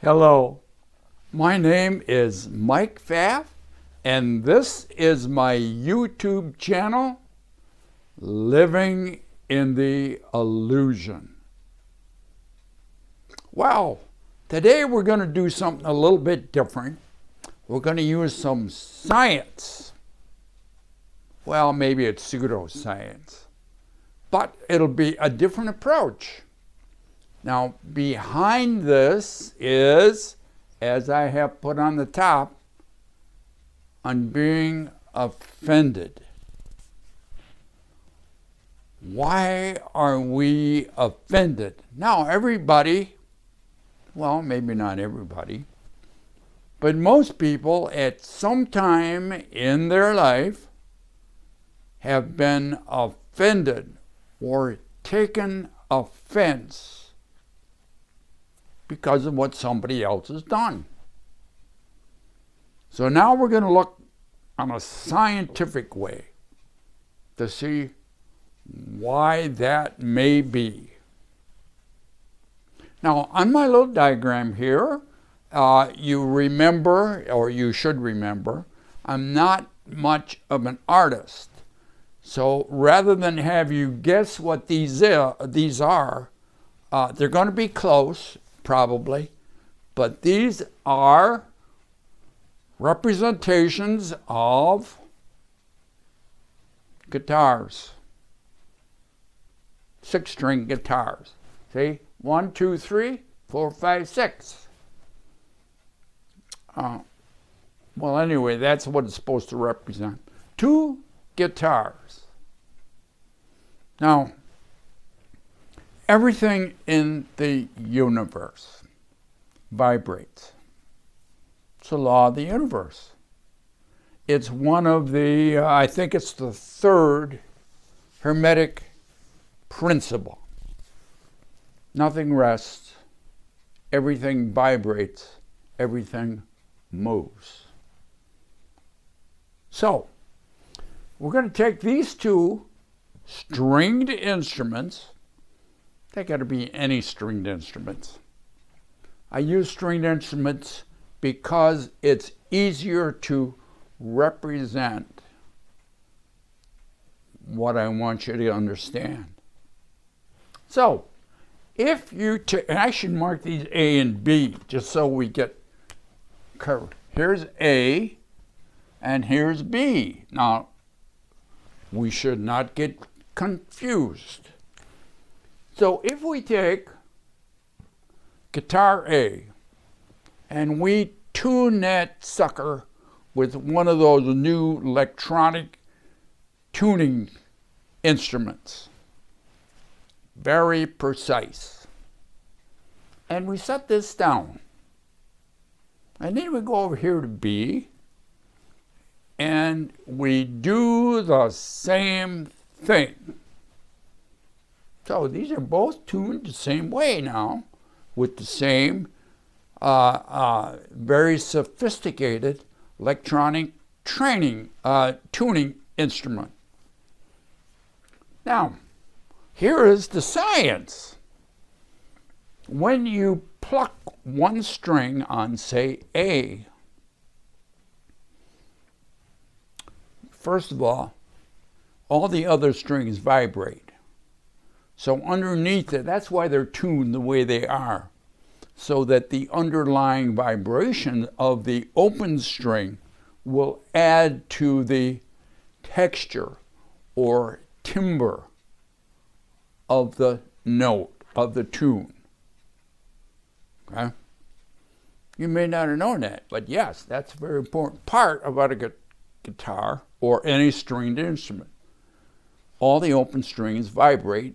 Hello, my name is Mike Pfaff, and this is my YouTube channel, Living in the Illusion. Well, today we're going to do something a little bit different. We're going to use some science. Well, maybe it's pseudoscience, but it'll be a different approach. Now, behind this is, as I have put on the top, on being offended. Why are we offended? Now, everybody, well, maybe not everybody, but most people at some time in their life have been offended or taken offense because of what somebody else has done. So now we're going to look on a scientific way to see why that may be. Now, on my little diagram here, you remember, or you should remember, I'm not much of an artist. So rather than have you guess what these are, they're going to be close, probably, but these are representations of guitars, 6-string guitars. See, 1, 2, 3, 4, 5, 6. Well, anyway, that's what it's supposed to represent. 2 guitars. Now, everything in the universe vibrates. It's a law of the universe. It's one of the, I think it's the third Hermetic principle. Nothing rests, everything vibrates, everything moves. So, we're going to take these 2 stringed instruments. They got to be any stringed instruments. I use stringed instruments because it's easier to represent what I want you to understand. So, if you and I should mark these A and B just so we get covered. Here's A and here's B. Now, we should not get confused. So if we take guitar A and we tune that sucker with one of those new electronic tuning instruments, very precise, and we set this down, and then we go over here to B and we do the same thing. So these are both tuned the same way now, with the same very sophisticated electronic tuning instrument. Now, here is the science. When you pluck one string on, say, A, first of all the other strings vibrate. So underneath it, that's why they're tuned the way they are, so that the underlying vibration of the open string will add to the texture or timbre of the note, of the tune. Okay? You may not have known that, but yes, that's a very important part about a guitar or any stringed instrument. All the open strings vibrate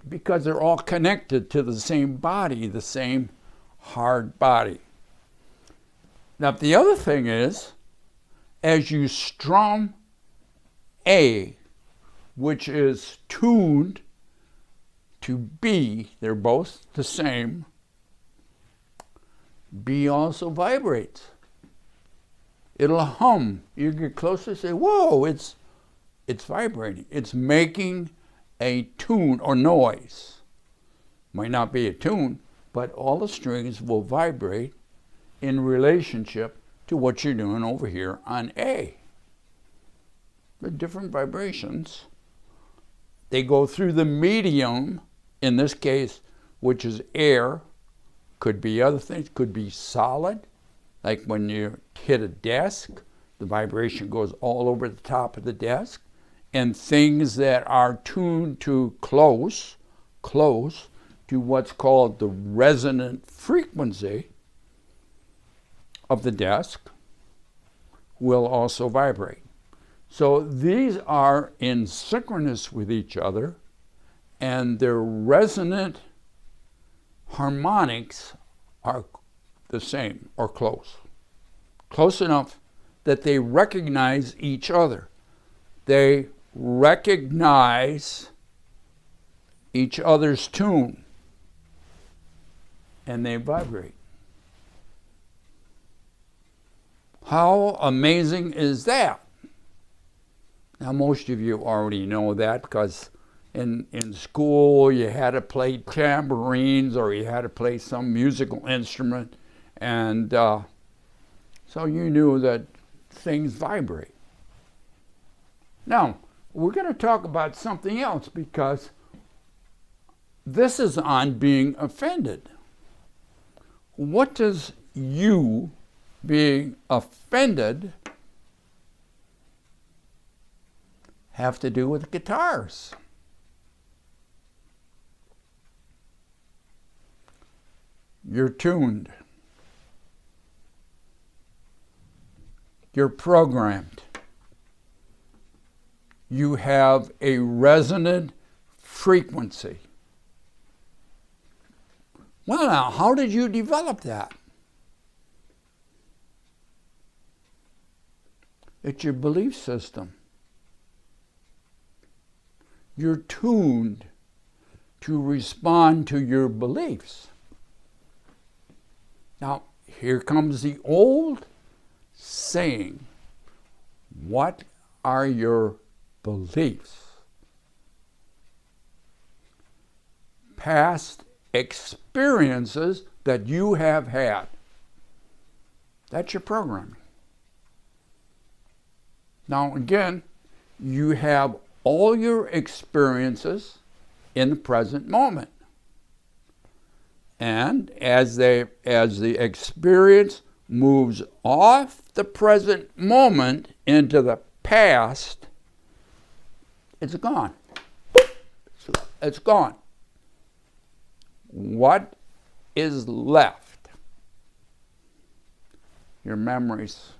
because they're all connected to the same body, the same hard body. Now, the other thing is, as you strum A, which is tuned to B, they're both the same, B also vibrates. It'll hum. You get closer and say, whoa, it's vibrating. It's making a tune or noise. Might not be a tune, but all the strings will vibrate in relationship to what you're doing over here on A. The different vibrations, they go through the medium, in this case, which is air, could be other things, could be solid, like when you hit a desk, the vibration goes all over the top of the desk, and things that are tuned to close to what's called the resonant frequency of the desk will also vibrate. So these are in synchronous with each other, and their resonant harmonics are the same or close enough that they recognize each other. They recognize each other's tune, and they vibrate. How amazing is that? Now, most of you already know that because in school you had to play tambourines or you had to play some musical instrument, and so you knew that things vibrate. Now, we're going to talk about something else because this is on being offended. What does you being offended have to do with guitars? You're tuned. You're programmed. You have a resonant frequency. Well, now, how did you develop that? It's your belief system. You're tuned to respond to your beliefs. Now, here comes the old saying, what are your beliefs? Past experiences that you have had. That's your programming. Now, again, you have all your experiences in the present moment. And as the experience moves off the present moment into the past, it's gone. It's gone. What is left? Your memories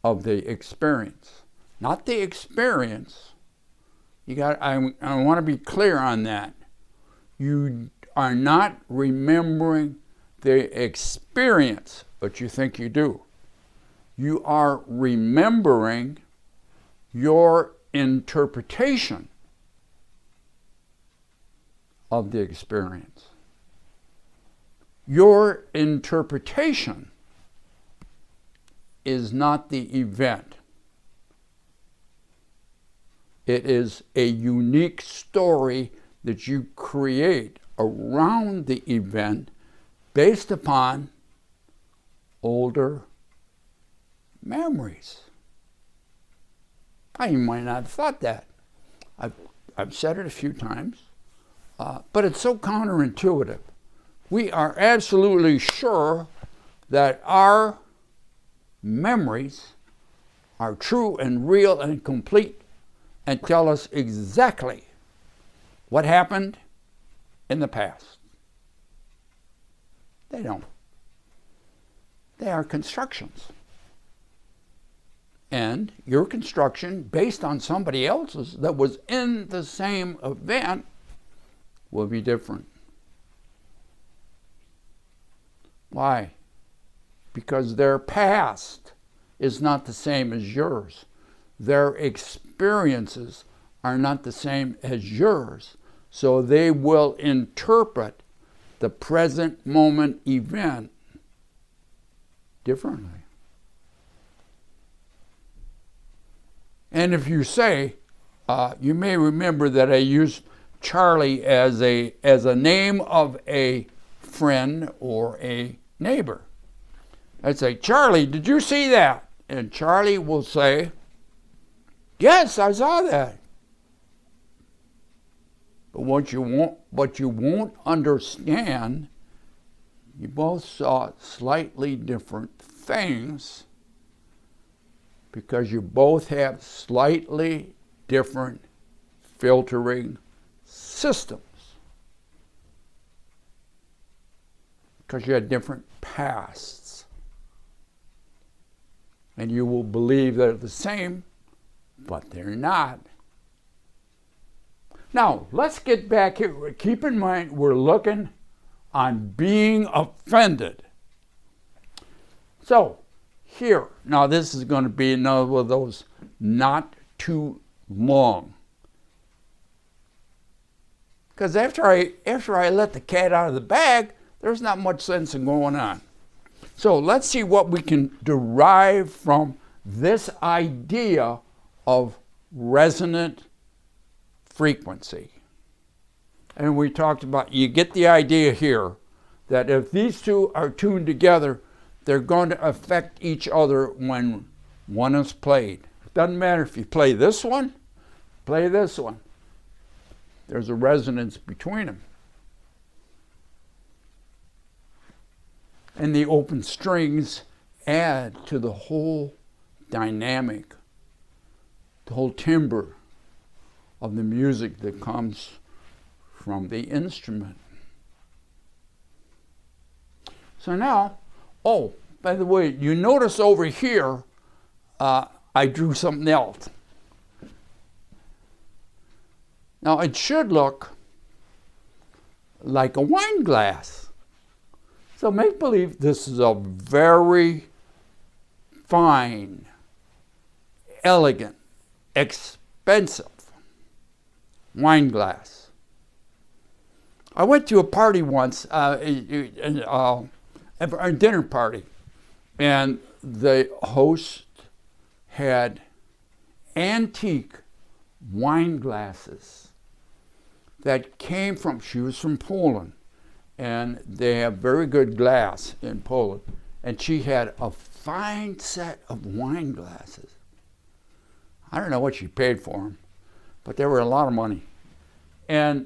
of the experience. Not the experience. I want to be clear on that. You are not remembering the experience, but you think you do. You are remembering your interpretation of the experience. Your interpretation is not the event. It is a unique story that you create around the event based upon older memories. You might not have thought that. I've said it a few times, but it's so counterintuitive. We are absolutely sure that our memories are true and real and complete and tell us exactly what happened in the past. They don't. They are constructions. And your construction, based on somebody else's that was in the same event, will be different. Why? Because their past is not the same as yours. Their experiences are not the same as yours. So they will interpret the present moment event differently. And if you say, you may remember that I used Charlie as a name of a friend or a neighbor. I'd say, Charlie, did you see that? And Charlie will say, yes, I saw that. But you won't understand, you both saw slightly different things because you both have slightly different filtering systems. Because you had different pasts. And you will believe they're the same, but they're not. Now, let's get back here. Keep in mind, we're looking on being offended. So, here, now this is going to be another of those not too long. Because after I let the cat out of the bag, there's not much sense in going on. So let's see what we can derive from this idea of resonant frequency. And we talked about, you get the idea here that if these two are tuned together, they're going to affect each other when one is played. It doesn't matter if you play this one, play this one. There's a resonance between them. And the open strings add to the whole dynamic, the whole timbre of the music that comes from the instrument. So now, oh, by the way, you notice over here, I drew something else. Now, it should look like a wine glass. So make believe this is a very fine, elegant, expensive wine glass. I went to a party once, a dinner party, and the host had antique wine glasses that came from, she was from Poland, and they have very good glass in Poland. And she had a fine set of wine glasses. I don't know what she paid for them, but they were a lot of money. And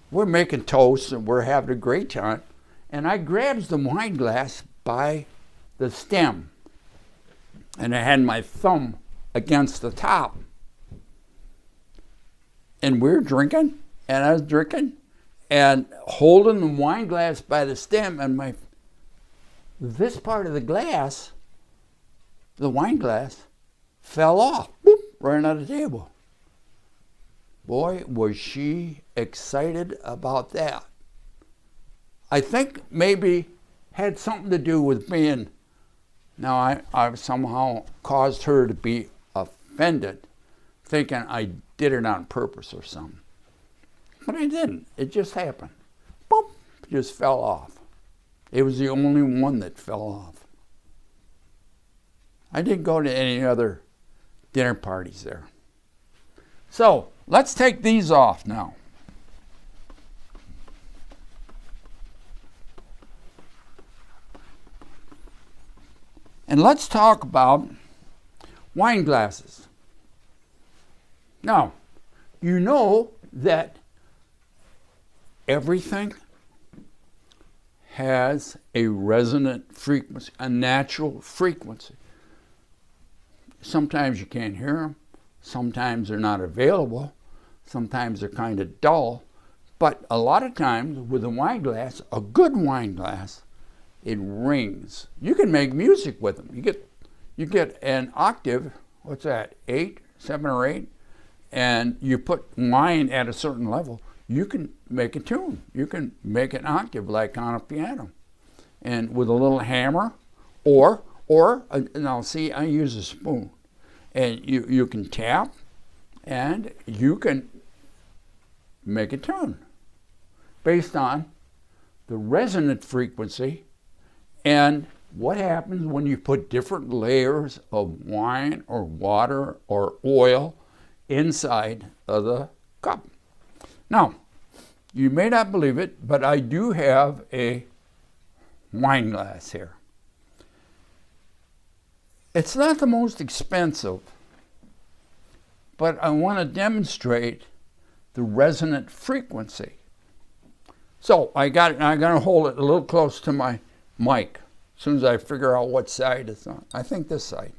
we're making toasts and we're having a great time. And I grabs the wine glass by the stem. And I had my thumb against the top. And we're drinking, and I was drinking, and holding the wine glass by the stem, and this part of the glass, the wine glass, fell off, boop, right on the table. Boy, was she excited about that. I think maybe had something to do with being, now I somehow caused her to be offended, thinking I did it on purpose or something. But I didn't. It just happened. Boop, it just fell off. It was the only one that fell off. I didn't go to any other dinner parties there. So, let's take these off now. And let's talk about wine glasses. Now, you know that everything has a resonant frequency, a natural frequency. Sometimes you can't hear them. Sometimes they're not available. Sometimes they're kind of dull. But a lot of times with a wine glass, a good wine glass, it rings. You can make music with them. You get an octave, what's that, 8, 7 or 8, and you put wine at a certain level, you can make a tune. You can make an octave like on a piano. And with a little hammer, or now see, I use a spoon. And you can tap, and you can make a tune based on the resonant frequency and what happens when you put different layers of wine or water or oil inside of the cup. Now, You may not believe it, but I do have a wine glass here. It's not the most expensive, but I want to demonstrate the resonant frequency. So I'm going to hold it a little close to my mic as soon as I figure out what side it's on. I think this side.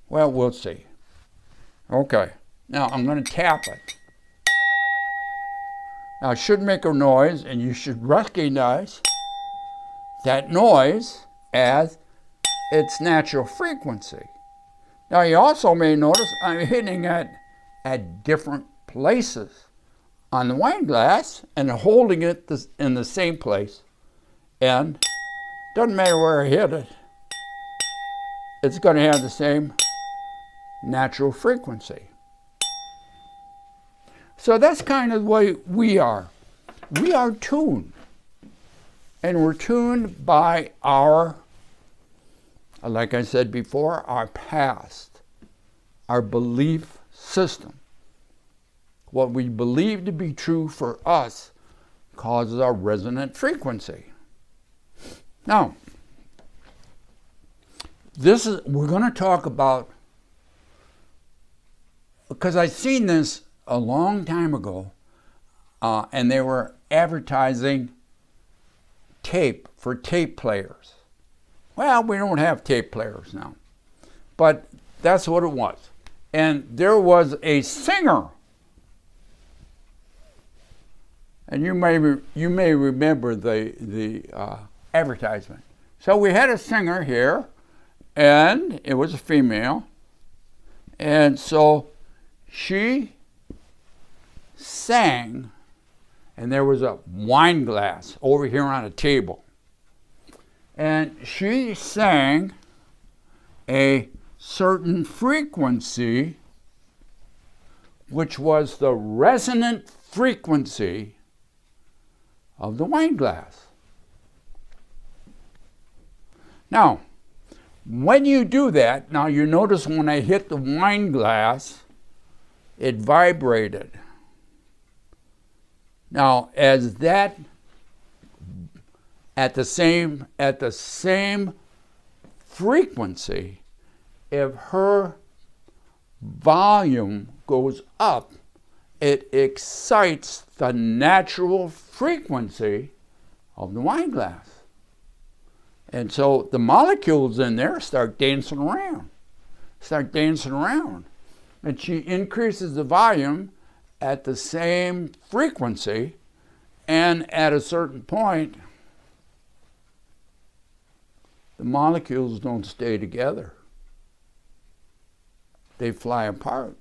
Well, we'll see. Okay, now I'm going to tap it. Now it should make a noise, and you should recognize that noise as its natural frequency. Now you also may notice I'm hitting it at different places on the wine glass and holding it in the same place. And doesn't matter where I hit it, it's going to have the same natural frequency. So that's kind of the way we are. We are tuned. And we're tuned by our, like I said before, our past, our belief system. What we believe to be true for us causes our resonant frequency. Now, we're going to talk about, because I seen this a long time ago, and they were advertising tape for tape players. Well, we don't have tape players now, but that's what it was. And there was a singer, and you may remember the advertisement. So we had a singer here, and it was a female, and so she sang, and there was a wine glass over here on a table, and she sang a certain frequency, which was the resonant frequency of the wine glass. Now, when you do that, now you notice when I hit the wine glass, it vibrated. Now, as that at the same frequency, if her volume goes up, it excites the natural frequency of the wine glass. And so the molecules in there start dancing around. And she increases the volume at the same frequency, and at a certain point, the molecules don't stay together. They fly apart.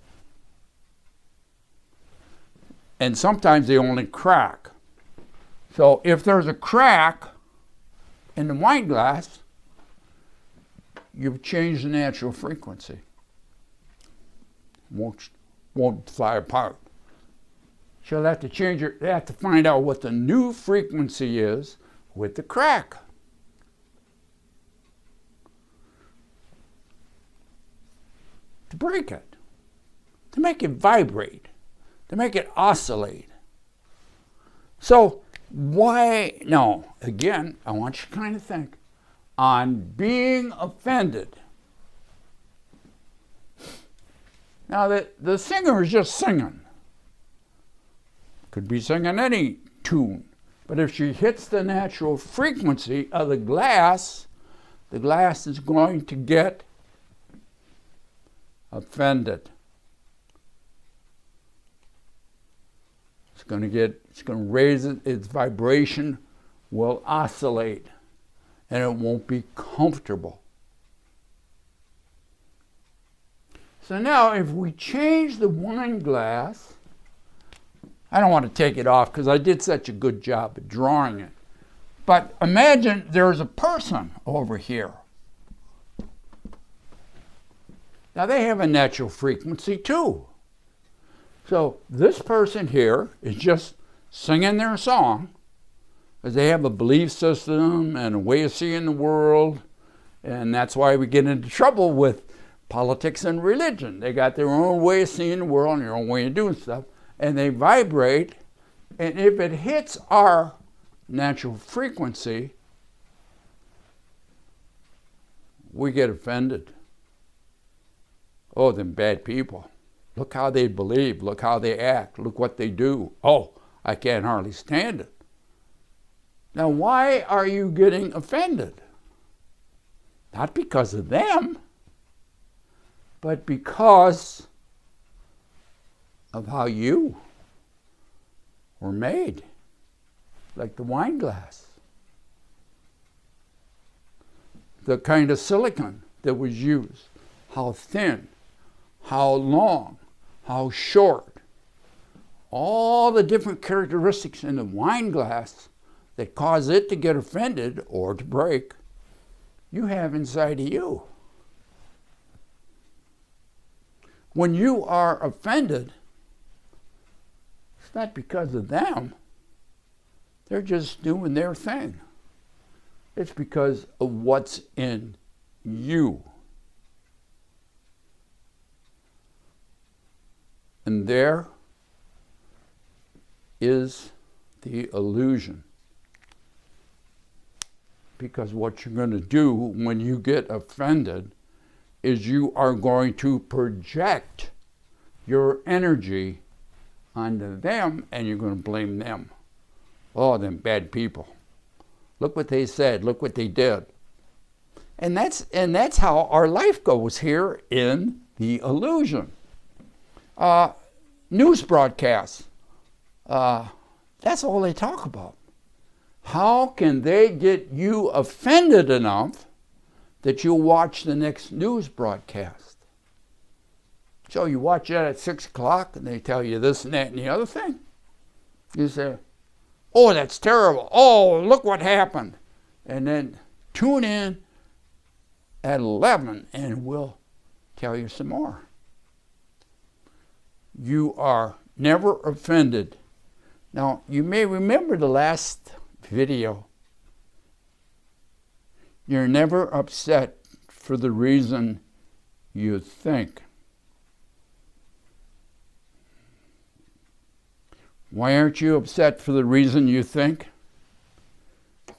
And sometimes they only crack. So if there's a crack in the wine glass, you've changed the natural frequency. Won't fly apart. She'll have to change it. They have to find out what the new frequency is with the crack. To break it, to make it vibrate, to make it oscillate. So why, no, again, I want you to kind of think on being offended. Now, the singer is just singing. Could be singing any tune. But if she hits the natural frequency of the glass is going to get offended. It's going to raise it, its vibration will oscillate, and it won't be comfortable. So now if we change the wine glass, I don't want to take it off because I did such a good job at drawing it. But imagine there's a person over here. Now they have a natural frequency too. So this person here is just singing their song because they have a belief system and a way of seeing the world. And that's why we get into trouble with politics and religion. They got their own way of seeing the world and their own way of doing stuff. And they vibrate And if it hits our natural frequency, we get offended. Oh, them bad people. Look how they believe. Look how they act. Look what they do. Oh, I can't hardly stand it. Now, why are you getting offended? Not because of them, but because of how you were made. Like the wine glass. The kind of silicon that was used. How thin, how long, how short. All the different characteristics in the wine glass that cause it to get offended or to break, you have inside of you. When you are offended, it's not because of them. They're just doing their thing. It's because of what's in you. And there is the illusion. Because what you're going to do when you get offended is you are going to project your energy onto them, and you're going to blame them. Oh, them bad people. Look what they said. Look what they did. And that's how our life goes here in the illusion. News broadcasts. That's all they talk about. How can they get you offended enough that you'll watch the next news broadcast? So you watch that at 6 o'clock and they tell you this and that and the other thing. You say, oh, that's terrible. Oh, look what happened. And then tune in at 11 and we'll tell you some more. You are never offended. Now, you may remember the last video. You're never upset for the reason you think. Why aren't you upset for the reason you think?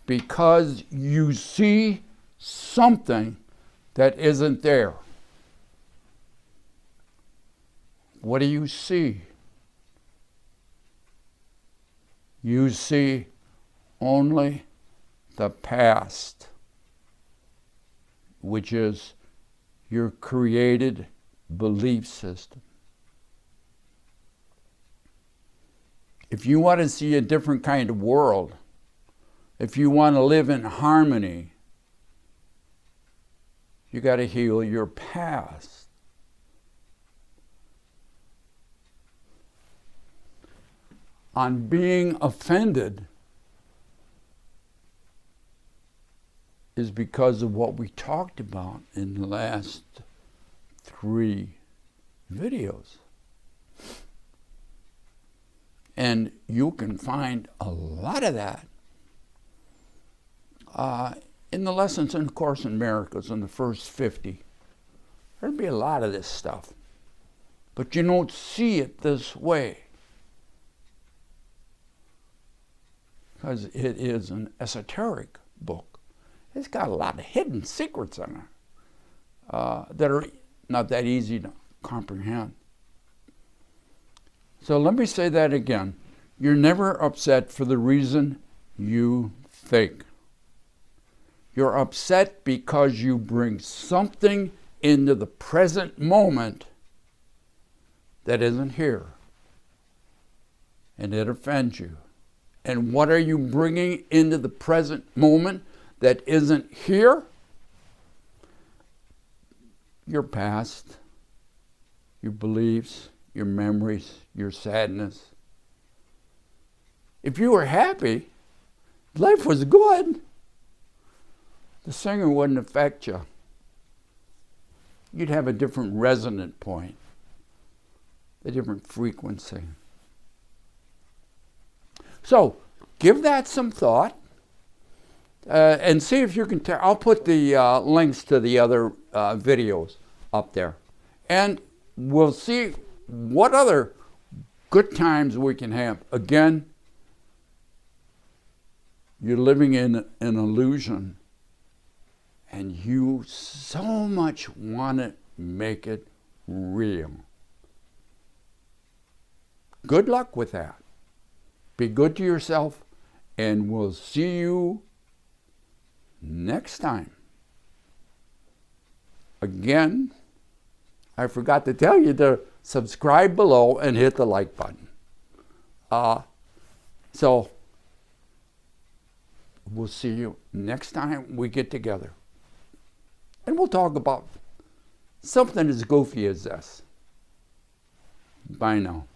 Because you see something that isn't there. What do you see? You see only the past, which is your created belief system. If you want to see a different kind of world, if you want to live in harmony, you got to heal your past. On being offended is because of what we talked about in the last 3 videos. And you can find a lot of that in the Lessons in Course in Miracles in the first 50. There'll be a lot of this stuff. But you don't see it this way. Because it is an esoteric book. It's got a lot of hidden secrets in it that are not that easy to comprehend. So let me say that again. You're never upset for the reason you think. You're upset because you bring something into the present moment that isn't here. And it offends you. And what are you bringing into the present moment that isn't here? Your past, your beliefs, your memories, your sadness. If you were happy, life was good, the singer wouldn't affect you. You'd have a different resonant point, a different frequency. So, give that some thought and see if you can I'll put the links to the other videos up there. And we'll see what other good times we can have. Again, you're living in an illusion, and you so much want to make it real. Good luck with that. Be good to yourself, and we'll see you next time. Again, I forgot to tell you to subscribe below and hit the like button. So we'll see you next time we get together. And we'll talk about something as goofy as this. Bye now.